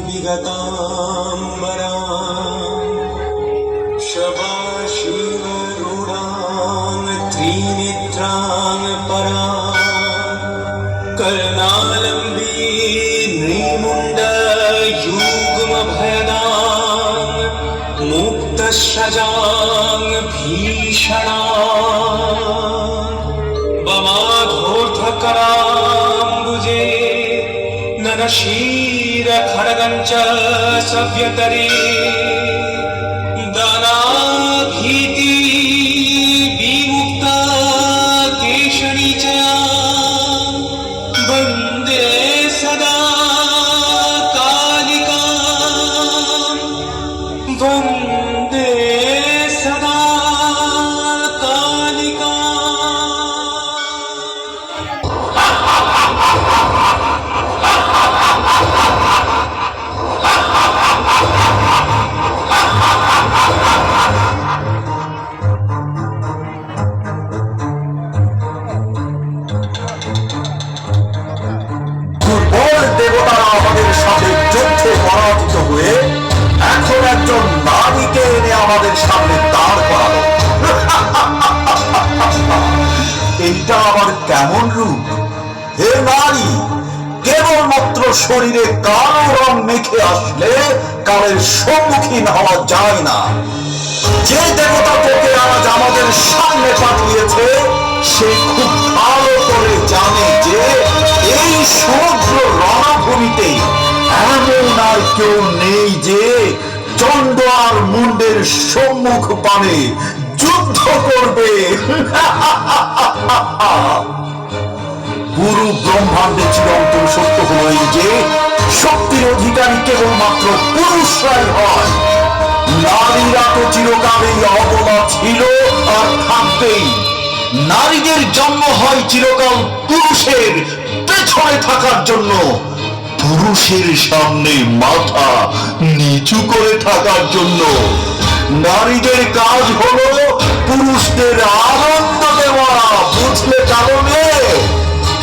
विगताम्बरां शवाशिवरूढां त्रिनेत्रां परां कर्णालम्बी नृमुण्डयुग्मभयदां मुक्तशजां भीषणां वमाघोर्धकराम्बुजे नरशीरखड्गञ्च सव्यतरे दानाभीति विमुक्ता केशरी च वन्दे सदा कालिकां वन्दे सदा कालिकां। দেবতারা আমাদের সাথে যুদ্ধে পরাজিত হয়ে এখন একজন নারীকে এনে আমাদের সামনে দাঁড় করালো। এইটা আবার কেমন রূপ? হে নারী, কেবলমাত্র শরীরে কালো রং মেখে আসলে কালের সম্মুখীন হওয়া যায় না। যে দেবতা তোকে আজ আমাদের সামনে পাঠিয়েছে সে খুব ভালো করে জানে যে এই সমগ্র রণভূমিতে এমন আর কেউ নেই যে চন্ড আর মুন্ডের সম্মুখ পানে যুদ্ধ করবে। পুরো ব্রহ্মাণ্ডে চিরন্তন সত্য হল এই যে শক্তির অধিকারী কেবলমাত্র পুরুষরাই হয়। নারীরা তো চিরকালই অবলা ছিল আর থাকবেই। নারীদের জন্ম হয় চিরকাল পুরুষের পেছনে থাকার জন্য, পুরুষের সামনে মাথা নিচু করে থাকার জন্য। নারীদের কাজ হলো পুরুষদের আনন্দ দেওয়া, বুঝলে কারণে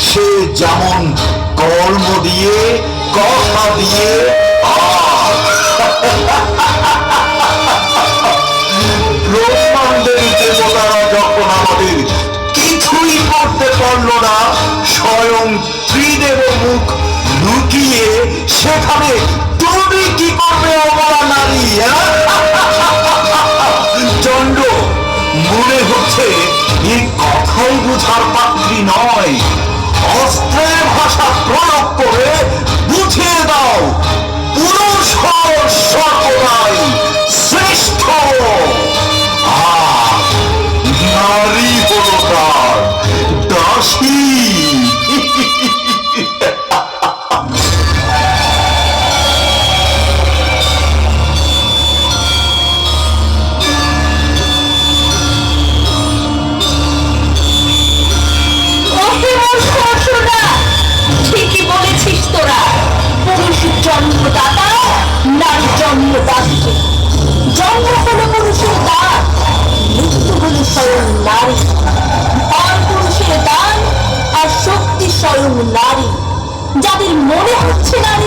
সে যেমন কর্ম দিয়ে কথা দিয়ে ব্রহ্মাণ্ডের দেবতারা যখন আমাদের কিছুই করতে পারল না, স্বয়ং ত্রিদেব মুখ লুকিয়ে সেখানে তুমি কি করবে অবলা নারী? চন্ড মনে হচ্ছে এই কথাই বুঝার পাত্রী নয়। অস্ত্রের ভাষা প্রয়োগ করে বুঝিয়ে দাও পুরুষ সর্বদাই শ্রেষ্ঠ, আর নারী হল তার দাসী। ঠিকই বলেছিস তোরা, পুরুষ জন্মদাতা, নারী জন্মদাত্রী। জন্ম হলো পুরুষের দান, মৃত্যু হলো স্বয়ং নারী। আর পুরুষের দান আর শক্তি স্বয়ং নারী। যাদের মনে হচ্ছে নারী